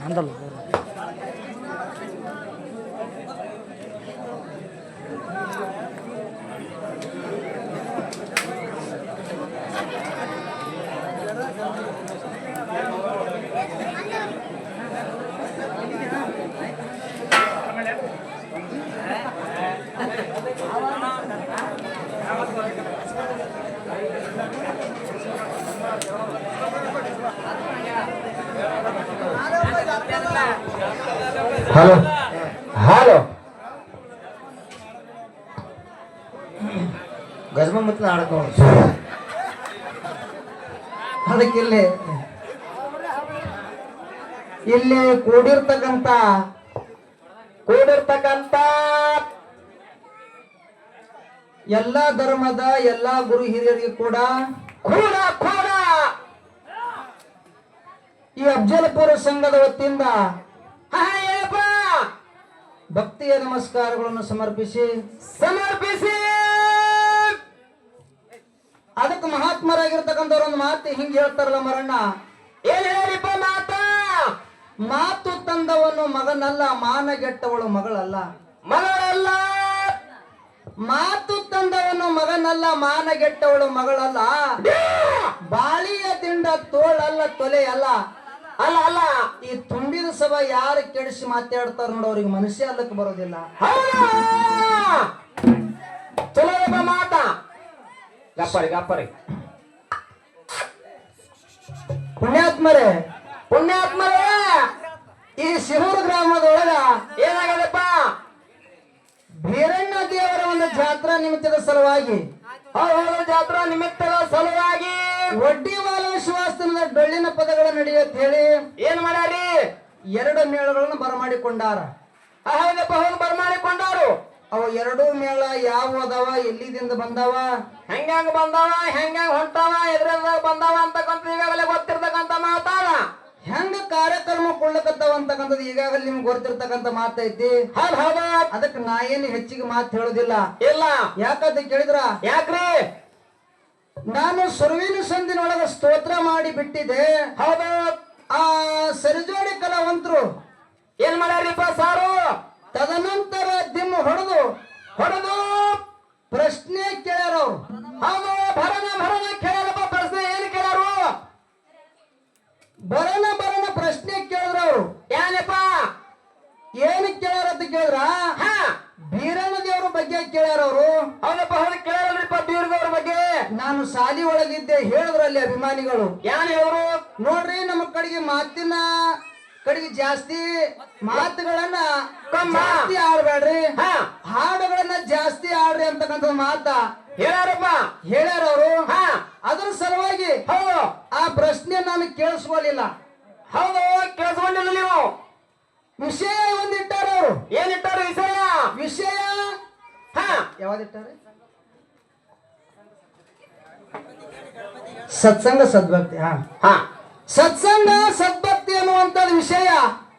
ನಂದಲ್ಲ hello hello ಗಜಮ ಮತ್ತೆ ಆಡಕ್ ಅದಕ್ಕೆ ಇಲ್ಲಿ ಕೂಡಿರ್ತಕ್ಕಂತ ಎಲ್ಲ ಧರ್ಮದ ಎಲ್ಲ ಗುರು ಹಿರಿಯರಿಗೆ ಕೂಡ ಕೂಡ ಕೂಡ ಈ ಅಫ್ಜಲ್ಪುರ ಸಂಘದ ವತಿಯಿಂದ ಭಕ್ತಿಯ ನಮಸ್ಕಾರಗಳನ್ನು ಸಮರ್ಪಿಸಿ ಅದಕ್ಕೆ ಮಹಾತ್ಮರಾಗಿರ್ತಕ್ಕಂಥವ್ರ ಒಂದು ಮಾತು ಹಿಂಗೆ ಹೇಳ್ತಾರಲ್ಲ ಮರಣ್ಣ, ಏನ್ ಹೇಳಿಪ್ಪ ಮಾತು ತಂದವನು ಮಗನಲ್ಲ, ಮಾನಗೆಟ್ಟವಳು ಮಗಳಲ್ಲ. ಮಾತು ತಂದವನು ಮಗನಲ್ಲ, ಮಾನಗೆಟ್ಟವಳು ಮಗಳಲ್ಲ. ಬಾಳಿಯ ದಿಂಡ ತೋಳಲ್ಲ, ತೊಲೆಯಲ್ಲ. ಅಲ್ಲ ಈ ತುಂಬಿದ ಸಭಾ ಯಾರು ಕೆಡಿಸಿ ಮಾತಾಡ್ತಾರ ನೋಡ, ಅವ್ರಿಗೆ ಮನುಷ್ಯ ಅಲ್ಲಕ್ಕೆ ಬರೋದಿಲ್ಲ. ಚಲೋ ಮಾತ ಗಪ್ಪರಿ ಪುಣ್ಯಾತ್ಮರೇ ಈ ಶಿರೂರು ಗ್ರಾಮದೊಳಗ ಏನಾಗದಪ್ಪ, ಭೀರಣ್ಣ ದೇವರ ಒಂದು ಜಾತ್ರಾ ನಿಮಿತ್ತದ ಸಲುವಾಗಿ ಒಡ್ಡಿವಾಲ ವಿಶ್ವಾಸದ ಡೊಳ್ಳಿನ ಪದಗಳ ನಡೆಯುತ್ತ ಹೇಳಿ ಏನ್ ಮಾಡ್ಯಾರಿ, 2 ಮೇಳಗಳನ್ನು ಬರಮಾಡಿಕೊಂಡಾರ. ಬರಮಾಡಿಕೊಂಡಾರು. ಅವು 2 ಮೇಳ ಯಾವ ಅದಾವ, ಎಲ್ಲಿದಿಂದ ಬಂದಾವ, ಹೆಂಗ ಬಂದಾವ, ಹೆಂಗ ಹೊಂಟಾವ, ಎದ್ರಾಗ ಬಂದಾವ ಅಂತಕ್ಕಂಥ ಈಗಾಗಲೇ ಗೊತ್ತಿರ್ತಕ್ಕಂಥ ಮಾತಾಡ, ಹೆಂಗ ಕಾರ್ಯಕ್ರಮ ಕೊಳ್ಳಕತ್ತಾವ ಅಂತಕ್ಕಂಥದ್ದು ಈಗಾಗಲೇ ನಿಮ್ಗೆ ಗೊತ್ತಿರ್ತಕ್ಕಂಥ ಮಾತೈತಿ. ಹೌದಾ, ಅದಕ್ಕೆ ನಾ ಏನು ಹೆಚ್ಚಿಗೆ ಮಾತು ಹೇಳುದಿಲ್ಲ. ಇಲ್ಲ ಯಾಕಂತ ಕೇಳಿದ್ರ, ಯಾಕ್ರಿ ನಾನು ಸುರುವಿನ ಸಂದಿನೊಳಗ ಸ್ತೋತ್ರ ಮಾಡಿ ಬಿಟ್ಟಿದ್ದೆ. ಹೌದು, ಆ ಸರಿಜೋಡಿ ಕಲಾವಂತರು ಏನ್ ಮಾಡ್ಯಾರಿಪ್ಪ ಸಾರು, ತದನಂತರ ದಿಮ್ಮ ಹೊಡೆದು ಪ್ರಶ್ನೆ ಕೇಳ್ಯಾರ. ಅವ್ರು ಹೌದು, ಭರಣ ಕೇಳ್ಯಾರಪ್ಪ. ಪ್ರಶ್ನೆ ಏನು ಕೇಳ್ಯಾರು, ಭರಣ ಪ್ರಶ್ನೆ ಕೇಳಿದ್ರ. ಅವ್ರು ಏನಪ್ಪ ಏನು ಕೇಳ್ಯಾರ ಅಂತ ಕೇಳಿದ್ರ, ಬೀರಣ್ಣ ದೇವ್ರ ಬಗ್ಗೆ ಕೇಳ್ಯಾರ. ಅವರು ಹೌದಪ್ಪ, ಹೌದು ಕೇಳ್ಯಾರಪ್ಪ ಬೀರದೇವ್ರ ಬಗ್ಗೆ. ನಾನು ಶಾಲಿ ಒಳಗಿದ್ದೆ ಹೇಳಿದ್ರಲ್ಲಿ ಅಭಿಮಾನಿಗಳು. ಯಾನ್ ಹೇಳರು ನೋಡ್ರಿ, ನಮ್ಮ ಮಾತಿನ ಕಡೆಗೆ ಜಾಸ್ತಿ ಮಾತುಗಳನ್ನ ಜಾಸ್ತಿ ಆಡ್ಬೇಡ್ರಿ, ಹಾಡುಗಳನ್ನ ಜಾಸ್ತಿ ಆಡ್ರಿ ಅಂತಕ್ಕಂಥ ಮಾತ ಹೇಳ್ಯಾರ ಅವರು. ಅದ್ರ ಸಲುವಾಗಿ ಆ ಪ್ರಶ್ನೆ ನಾನು ಕೇಳಿಸ್ಕೊಳ್ಳಿಲ್ಲ. ಹೌದು, ಕೇಳಿಸ್ಕೊಂಡಿಲ್ಲ ನೀವು. ವಿಷಯ ಒಂದಿಟ್ಟಾರ ಅವರು. ಏನಿಟ್ಟಾರ ವಿಷಯ ಯಾವ್ದಿಟ್ಟಾರ, ಸತ್ಸಂಗ ಸದ್ಭಕ್ತಿ. ಸತ್ಸಂಗ ಸದ್ಭಕ್ತಿ ಅನ್ನುವಂಥದ್ದು ವಿಷಯ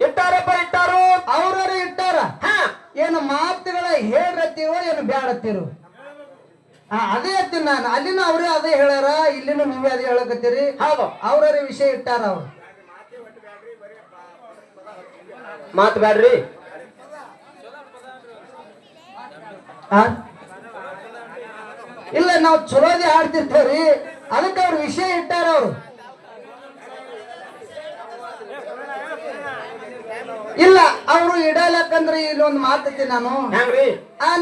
ಇಟ್ಟಾರು. ಅವ್ರವ್ರು ಇಟ್ಟಾರ. ಏನು ಮಾತುಗಳ ಹೇಳ್ರತ್ತೀರೋ ಏನು ಬ್ಯಾಡತ್ತೀರೋ, ಅದೇ ಹತ್ತೀನಿ ನಾನು. ಅಲ್ಲಿನ ಅವ್ರೇ ಅದೇ ಹೇಳ್ಯಾರ, ಇಲ್ಲಿನ ನೀವೇ ಅದೇ ಹೇಳಕತ್ತೀರಿ. ಹೌದು, ಅವ್ರವ್ರ ವಿಷಯ ಇಟ್ಟಾರ. ಅವ್ರು ಮಾತು ಬ್ಯಾಡ್ರಿ, ಇಲ್ಲ ನಾವು ಚಲೋದೇ ಹಾಡ್ತಿರ್ತೇವ್ರಿ, ಅದಕ್ಕೆ ಅವ್ರ ವಿಷಯ ಇಟ್ಟಾರ. ಅವ್ರು ಇಲ್ಲ ಅವರು ಇಡಲಕ್ಕಂದ್ರೆ ಇಲ್ಲೊಂದು ಮಾತೈತಿ. ನಾನು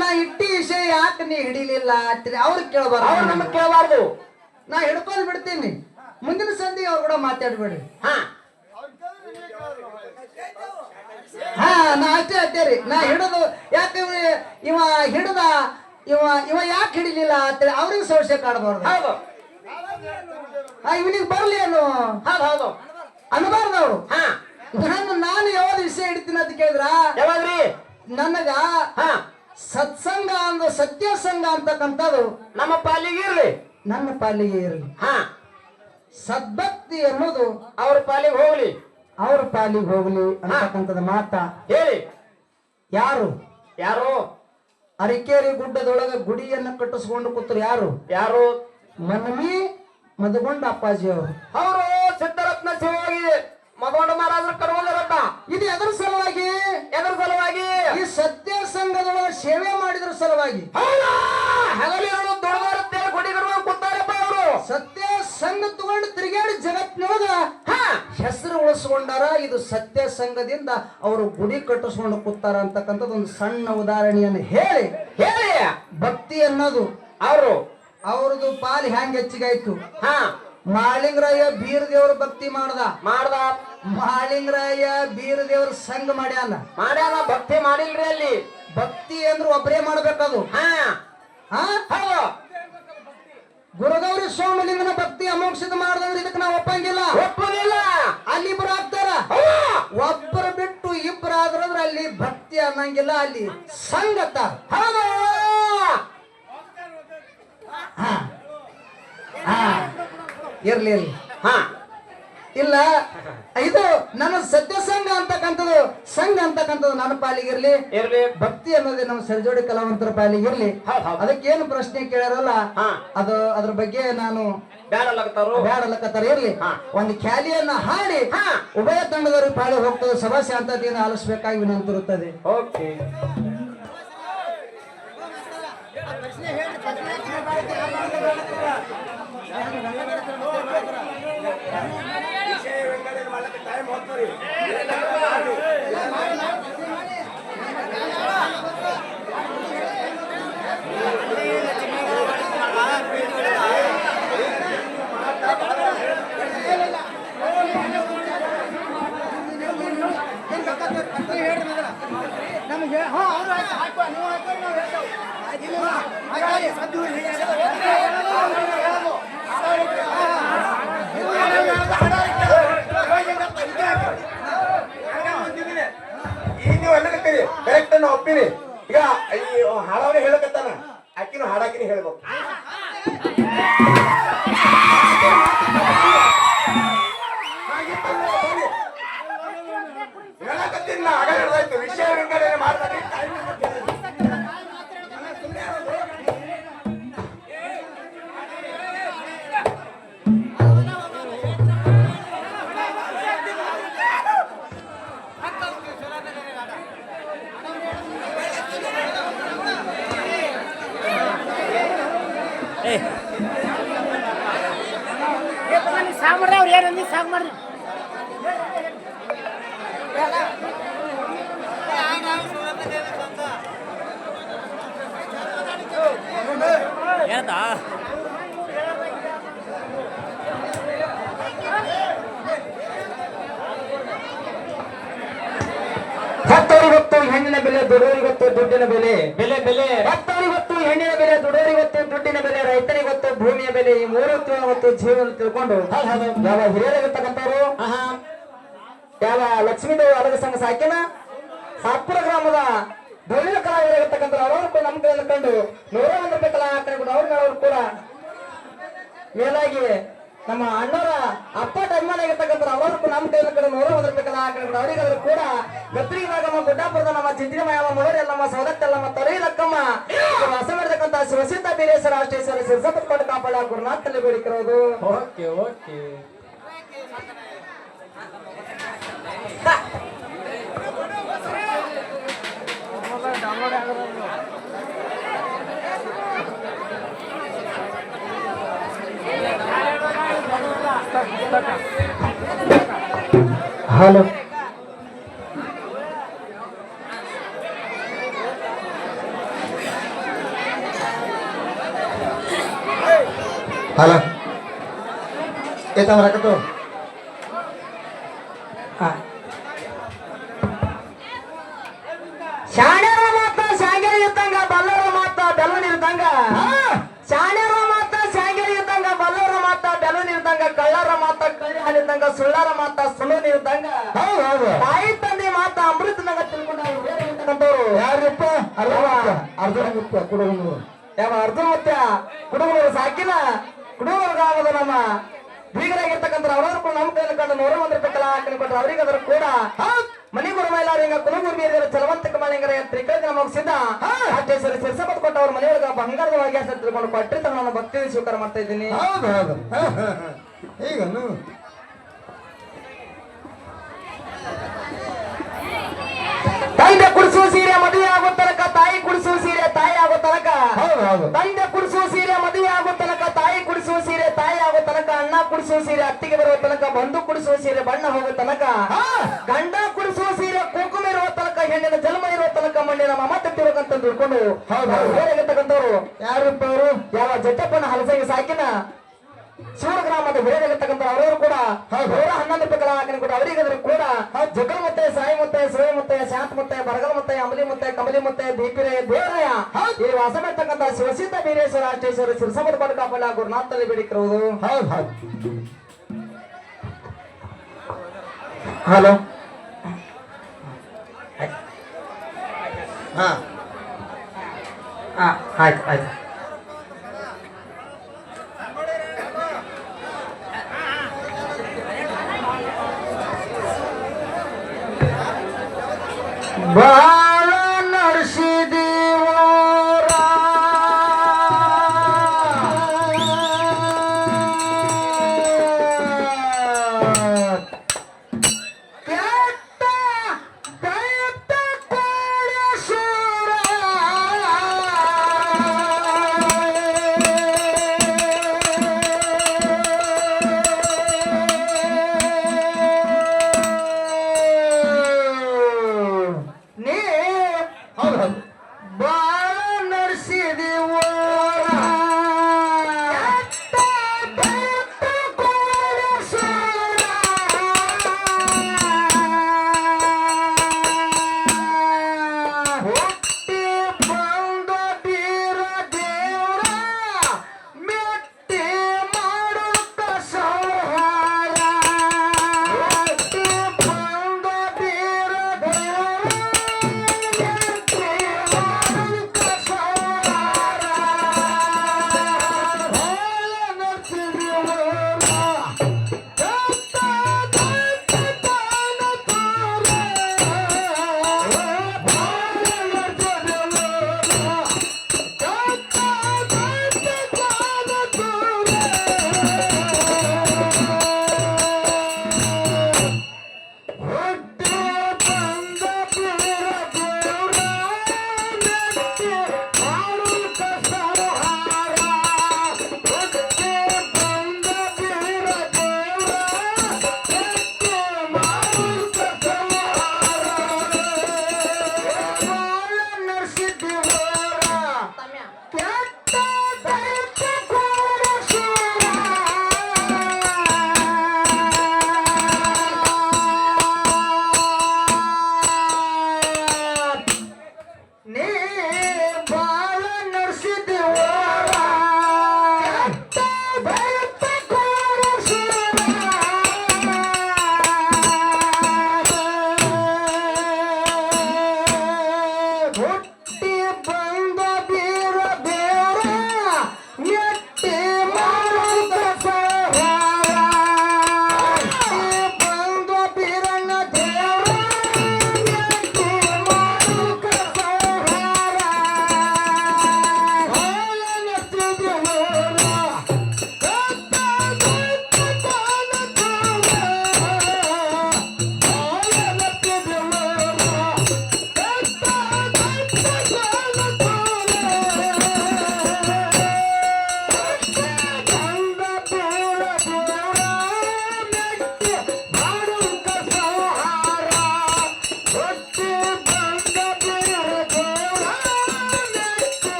ನಾ ಇಟ್ಟಿ ವಿಷಯ ಯಾಕೆ ನೀ ಹಿಡಿಲಿಲ್ಲ ಅಂತೀನಿ. ಅವ್ರಿಗೆ ಕೇಳಬಾರ್ದು, ಅವ್ರು ನಮಗ್ ಕೇಳಬಾರ್ದು. ನಾ ಹಿಡ್ಕೊಂಡ್ ಬಿಡ್ತೀನಿ, ಮುಂದಿನ ಸಂಧಿಗೆ ಅವ್ರು ಕೂಡ ಮಾತಾಡ್ಬೇಡಿ. ನಾ ಅಷ್ಟೇ ಅತ್ತೇರಿ. ನಾ ಹಿಡಿದು ಯಾಕೆ ಇವ ಹಿಡಿದ ಇವ ಯಾಕೆ ಹಿಡಿಲಿಲ್ಲ ಅಂತೇಳಿ ಅವ್ರಿಗೆ ಸಮಸ್ಯೆ ಕಾಡಬಾರ್ದು. ಹೌದು, ಇವನಿಗೆ ಬರ್ಲಿ ಅನ್ನು ಹೌದು ಅನ್ಬಾರ್ದು ಅವ್ರು. ನಾನು ಯಾವ್ದು ವಿಷಯ ಹಿಡಿತೀನಿ ಅಂತ ಕೇಳಿದ್ರ, ಯಾವಾಗ್ರಿ ನನಗ ಸತ್ಸಂಗ ಅಂದ ಸತ್ಯ ಸಂಘ ಅಂತಕ್ಕಂಥದ್ದು ನಮ್ಮ ಪಾಲಿಗೆ ಇರ್ಲಿ, ನನ್ನ ಪಾಲಿಗೆ ಇರ್ಲಿ. ಸದ್ಭಕ್ತಿ ಅನ್ನೋದು ಅವ್ರ ಪಾಲಿಗೆ ಹೋಗ್ಲಿ ಅಂತಕ್ಕಂಥದ ಮಾತ ಹೇಳಿ. ಯಾರು ಅರಿಕೇರಿ ಗುಡ್ಡದೊಳಗ ಗುಡಿಯನ್ನ ಕಟ್ಟಿಸ್ಕೊಂಡು ಕೂತರು ಯಾರು ಮನಮಿ ಮದಗೊಂಡ ಅಪ್ಪಾಜಿ ಅವರು. ಸಿದ್ದರತ್ನ ಮಗವಂಡ ಮಹಾರಾಜರು ಕರ್ಕೊಂಡಾರತ್ತ. ಇದು ಎದ್ರ ಸಲುವಾಗಿ? ಈ ಸತ್ಯ ಸಂಘದೊಳಗ ಸೇವೆ ಮಾಡಿದ್ರ ಸಲುವಾಗಿ. ಹಗಲಿರುಳು ದೊಡ್ಡವರತ್ತೆ ಗುಡಿಗರು ಕೂತಾರಪ್ಪ ಅವರು. ಸತ್ಯ ಸಂಘ ತಗೊಂಡು ತಿರುಗಾಡಿ ಜಗತ್ತಿನೊಳಗ ಹೆಸರು ಉಳಿಸ್ಕೊಂಡಾರ. ಇದು ಸತ್ಯ ಸಂಘದಿಂದ ಅವರು ಗುಡಿ ಕಟ್ಟಿಸ್ಕೊಂಡು ಕೂತಾರ ಅಂತಕ್ಕಂಥದ್ದು ಒಂದು ಸಣ್ಣ ಉದಾಹರಣೆಯನ್ನು ಹೇಳಿ ಭಕ್ತಿ ಅನ್ನೋದು ಅವ್ರದ್ದು ಪಾಲು ಹೆಂಗ್ ಹೆಚ್ಚಿಗಾಯ್ತು. ಮಾಳಿಂಗರಾಯ ಬೀರ ದೇವ್ರ ಭಕ್ತಿ ಮಾಡ್ದ. ಮಾಳಿಂಗರಾಯ ಬೀರ ದೇವ್ರ ಸಂಘ ಮಾಡ್ಯಾನ. ಭಕ್ತಿ ಮಾಡಿಲ್ರಿ. ಅಲ್ಲಿ ಭಕ್ತಿ ಅಂದ್ರೆ ಒಬ್ಬರೇ ಮಾಡ್ಬೇಕದು. ಗುರುಗೌರಿ ಸೋಮಲಿಂಗನ ಭಕ್ತಿ ಅಮೋಕ್ಷದ ಮಾಡ್ದಂದ್ರೆ ಇದಕ್ಕೆ ನಾವು ಒಪ್ಪಂಗಿಲ್ಲ. ಅಲ್ಲಿ ಇಬ್ರು ಆಗ್ತಾರ. ಒಬ್ಬರು ಬಿಟ್ಟು ಇಬ್ರು ಆದ್ರಂದ್ರೆ ಅಲ್ಲಿ ಭಕ್ತಿ ಅನ್ನಂಗಿಲ್ಲ, ಅಲ್ಲಿ ಸಂಗತ. ಇರ್ಲಿ ಇಲ್ಲ, ಇದು ನನ್ನ ಸತ್ಯ ಸಂಘ ಅಂತಕ್ಕಂಥದ್ದು ನನ್ನ ಪಾಲಿಗಿರ್ಲಿ. ಭಕ್ತಿ ಅನ್ನೋದೇ ನಮ್ಮ ಸರಿಜೋಡಿ ಕಲಾವಂತರ ಪಾಲಿಗಿರ್ಲಿ. ಅದಕ್ಕೇನು ಪ್ರಶ್ನೆ ಕೇಳಾರಲ್ಲ, ಅದು ಅದ್ರ ಬಗ್ಗೆ ನಾನು ಬ್ಯಾಡಲಕತ್ತಾರ. ಇರ್ಲಿ, ಒಂದು ಖ್ಯಾಲಿಯನ್ನ ಹಾಡಿ ಉಭಯ ತಂಡದವ್ರಿಗೆ ಪಾಳಿ ಹೋಗ್ತದೆ. ಸಭಾ ಶಾಂತತೆಯನ್ನು ಆಲಿಸಬೇಕಾಗಿ ವಿನಂತಿರುತ್ತದೆ. ಈಗ ನೀವು ಅನ್ನಕತ್ತೀರಿ ಕರೆಕ್ಟ್ ಅನ್ನ ಒಪ್ಪಿನಿ. ಈಗ ಹಾಡವನೇ ಹೇಳಕತ್ತಾನ, ಆಕಿನೂ ಹಾಡಾಕಿನಿ ಹೇಳ್ಬೇಕು. ಹೇಳಕತ್ತೀನಿ ನಾ, ಆಗ ಹಿಡ್ದಾಯ್ತು ವಿಷಯ ವಿಂಗಡಣೆ ಮಾಡ್ತಾರೆ. ಸಾಕು ಮಾಡ್ರಿ, ಅವ್ರು ಏನಂದಿ ಸಾಕು ಮಾಡ್ರಿ. ಏನಂತ ಹತ್ತವರಿಗೊತ್ತು ಹೆಣ್ಣಿನ ಬೆಲೆ, ದುಡೋರಿಗೊತ್ತು ದುಡ್ಡಿನ ಬೆಲೆ. ಹತ್ತವರಿಗೊತ್ತು ಹೆಣ್ಣಿನ ಬೆಲೆ, ದುಡೋರಿಗೊತ್ತು ದುಡ್ಡಿನ ಬೆಲೆ, ರೈತರಿಗೊತ್ತು ಭೂಮಿಯ ಬೆಲೆ. ಈ ಮೂರು ಹೊತ್ತು ಜೀವನ ತಿಳ್ಕೊಂಡು ಯಾವ ಹಿರಿಯರಾಗಿರ್ತಕ್ಕಂಥವ್ರು, ಯಾವ ಲಕ್ಷ್ಮೀದೇವಿ ಅಲಗ ಸಂಘ ಸಾಕಿನ ಸಾತ್ಪುರ ಗ್ರಾಮದ ಧ್ವನಿಯ ಕಲಾವಿದರಾಗಿರ್ತಕ್ಕಂಥ ಅವರು ನಮ್ಮ ಕೈಯಲ್ಲಿ ಕಂಡು 101 ರೂಪಾಯಿ ಕಲಾ ಹಾಕೊಂಡು ಅವ್ರು ಕೂಡ ಮೇಲಾಗಿ ನಮ್ಮ ಅಣ್ಣವರ ಅಪ್ಪಟ ಅಭಿಮಾನ ಆಗಿರ್ತಕ್ಕಂಥ ಅವರು ನಮ್ಮ ಕೈಯಲ್ಲಿ ಕಂಡು 101 ರೂಪಾಯಿ ಕಲಾ ಹಾಕೊಂಡು ಅವರಿಗಾದ್ರೂ ಕೂಡ ಗತ್ರಿ ಭಾಗಮ್ಮ ಗುಡ್ಡಾಪುರದ ನಮ್ಮ ಚಿಂತಿಮಯಮ್ಮ ಮುಳರಿ ನಮ್ಮ ಸೌದತ್ತಲ್ಲಮ್ಮ ತೊಲೈ ಲಕ್ಕಮ್ಮ ವಾಸ ಮಾಡಿರ್ತಕ್ಕಂಥ ಶಿವಸಿದ್ಧ ಬೀರೇಶ್ವರ ಅಷ್ಟೇಶ್ವರ ಸಿರ್ಸಪತ್ಕೊಂಡು ಕಾಪಾಡ ಗುರುನಾಥಲ್ಲಿ ಬೇಡಿಕಿರೋದು. ಓಕೆ ಹಲೋ ಹಲೋ ಏತಮರಕತ್ತು ಶಾಣ್ಯರ ಮಾತ ಶಾಂಗ್ಯರ ಇದ್ದಂಗ ಬಲ್ಲವರ ಮಾತ ಬೆಲೂನ್ ಇದ್ದಂಗ. ಶಾಣ್ಯರ ಮಾತ ಶಾಂಗ್ಯರ ಇದ್ದಂಗ ಬಲ್ಲವರ ಮಾತ ಬೆಲೂನ್ ಇದ್ದಂಗ. ಕಳ್ಳರ ಮಾತ ಕಳ್ಳಿ ಹಾಲಿದ್ದಂಗ, ಸುಳ್ಳರ ಮಾತ ಸುಳ್ಳೂನ್ ಇದ್ದಂಗ. ತಾಯಿ ತಂದೆ ಮಾತ ಅಮೃತದಂಗ ತಿಳ್ಕೊಂಡವ್ರು ಯಾರಪ್ಪ? ಅರ್ಜುನ ಕುಡುಗನೂರು. ಯಾವ ಅರ್ಜುನ ಮತ್ತೆ ಕುಡುಗನೂರು ಸಾಕಿನ ಕುಡುಗನೂರ್ಗಾಗದ ನಮ್ಮ ಬೀಗರಾಗಿರ್ತಕ್ಕಂಥ ಅವ್ರವ್ರು ನಮ್ಮ ಕೈಯಲ್ಲಿ ಕಂಡು 101 ರೂಪಾಯಿ ಕಲಾ ಹಾಕಿಕೊಟ್ರು. ಅವರಿಗಾದ್ರೂ ಕೂಡ ಮನೆಗುರು ಮೈಲಾರಿಂಗ ಕುಲಗುರು ಮೀರಿದ ಚಲವಂತಕ ಮಾಲಿಂಗರ ತ್ರಿಕಳಿತ ಮುಗಿಸಿದ್ದ ಅಷ್ಟೇಶ್ವರಿ ಸಿರ್ಸಪತ್ ಕೊಟ್ಟ ಅವ್ರ ಮನೆಯೊಳಗ ಬಂಗಾರದ ವಾಗ್ಯಾಸ ತಿಳ್ಕೊಂಡು ಕೊಟ್ಟಿರ್ತ ನಾನು ಭಕ್ತಿ ಸ್ವೀಕಾರ ಮಾಡ್ತಾ ಇದ್ದೀನಿ. ಹೌದು ಈಗ ಕುಡಿಸುವ ಸೀರೆ ಅತ್ತಿಗೆ ಬರುವ ತನಕ ಬಂಧು ಕುಡಿಸುವ ಸೀರೆ ಬಣ್ಣ ಹೋಗುವ ತನಕ ಗಂಡ ಕುಡಿಸುವ ಸೀರೆ ಕುಂಕುಮ ಇರುವ ತನಕ ಹೆಣ್ಣಿನ ಜನ್ಮ ಇರುವ ತನಕ ಮಣ್ಣಿನ ಮಮತೆ ತಿರುಗಂತ ತಿಳ್ಕೊಂಡು ಬೇರೆಗಿರ್ತಕ್ಕಂಥವ್ರು ಯಾರಿಬ್ಬರು ಯಾವ ಜಟ್ಟಪ್ಪನ ಹಲಸಂಗಿ ಸಾಕಿನ ಶಿವಗ್ರಾಮದ ಬೇರೆಗಿರ್ತಕ್ಕಂಥ ಅವರವರು ಕೂಡ 11 ರೂಪಾಯಿ ಹಾಕಿನ ಕೂಡ ಅವರಿಗಾದ್ರೂ ಕೂಡ ಜಗಲ್ ಮುತ್ತೆ ಸಾಯಿ ಮುತ್ತೆ ಶಿವ ಮುತ್ತೆ ಶಾಂತ ಮುತ್ತೆ ಬರಗಲ್ ಮುತ್ತೆ ಅಂಬಲಿ ಮುತ್ತೆ ಕಮಲಿ ಮುತ್ತೆ ದೀಪಿರೇ ದೇವರಾಯ ಇಲ್ಲಿ ವಾಸ ಮಾಡ್ತಕ್ಕಂಥ ಶಿವಸಿದ್ಧ ಬೀರೇಶ್ವರ ಅಷ್ಟೇಶ್ವರ ಶಿರಸಮದ ಬಡಕಾಪಲ್ಲ ಗುರುನಾಥಲ್ಲಿ ಬೇಡಿಕಿರುವುದು ಹಲೋ ಆಯ್ತು ಆಯ್ತು ಬಾಳ ನರ್ಸಿದೀವೋರ ಕೆಟ್ಟ ದೈತ ಕೋಳೇಶ್ವರ ಬಾಳ ನಡೆಸಿದೀವೋ ಹುಟ್ಟಿ ಬಂದ ಬೀರ ದೇವ್ರ ಮೆಟ್ಟಿ ಮಾಡುತ್ತ ಸಂಹಾರ ಹುಟ್ಟಿ ಬಂದ ಬೀರ ದೇವ್ರ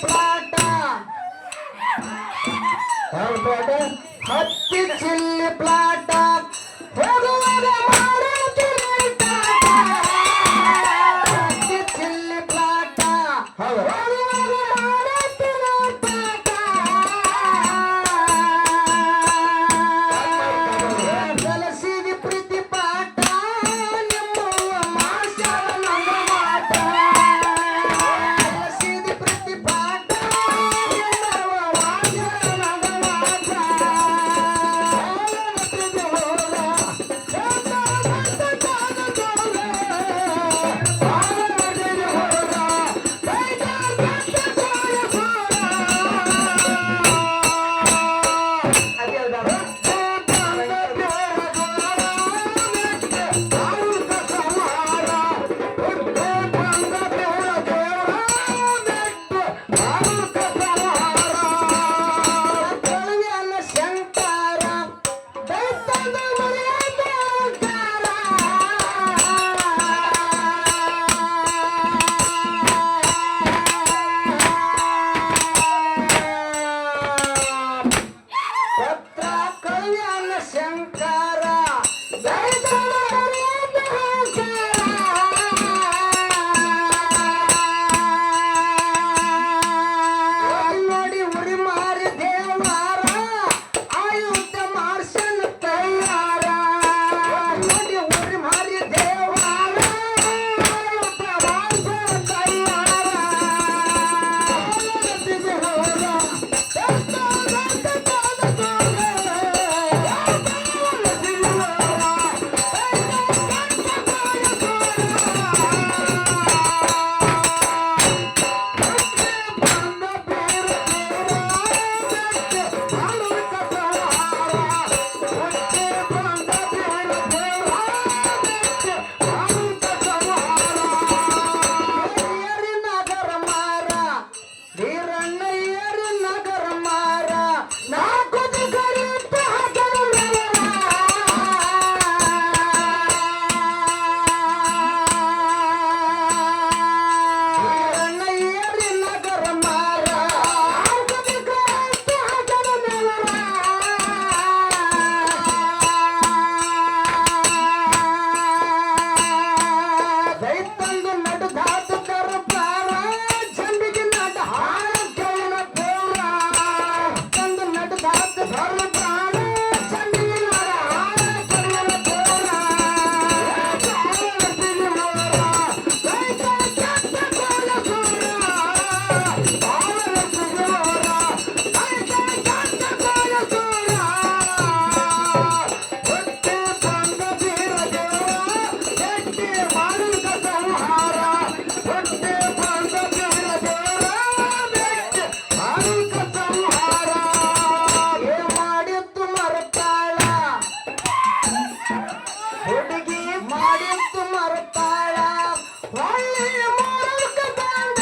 ಪ್ಲಾಟ ಹತ್ತಿ ಚಿಲ್ಲಿ ಪ್ಲಾಟ ಹೋಗುವಾಗ ಮಾಡುತ್ತೀನಿ ಟಾಟ. ಹತ್ತಿ ಚಿಲ್ಲಿ ಪ್ಲಾಟ ಹೋಗುವಾಗ ಮಾಡುತ್ತೀನಿ ಟಾಟ. ಕಲಸಿದ ಪ್ರೀತಿ ಪಾಠ ನಿಮ್ಮವ್ವ ಮಾಡ್ಸ್ಯಾಳ ನನ್ನ ಮಾಟ. ಕಲಸಿದ ಪ್ರೀತಿ ಪಾಠ ನಿಮ್ಮವ್ವ ಮಾಡ್ಸ್ಯಾಳ ನನ್ನ ಮಾಟ. ನೋಡಿ ಉರಿ ಮಾರಿ ದೇವಾರ ಆಯುಧ ಮಾಡ್ಸನ್ ತಯಾರ. ನೋಡಿ ಉರಿ ಮಾರಿ ದೇವಾರ ಆಯುಧ ಮಾಡ್ಸನ್ ತಯಾರ. ಹುಡುಗಿ ಮಾಡಿತ್ತು ಮರತಾಳ ಹೊಳ್ಳಿ ಮೂಲಕ ಬಂದ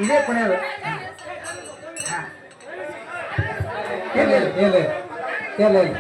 ಇದೇ ಕೊನೆಯದು ಇಲ್ಲ ಇಲ್ಲ ಇಲ್ಲ ಇಲ್ಲ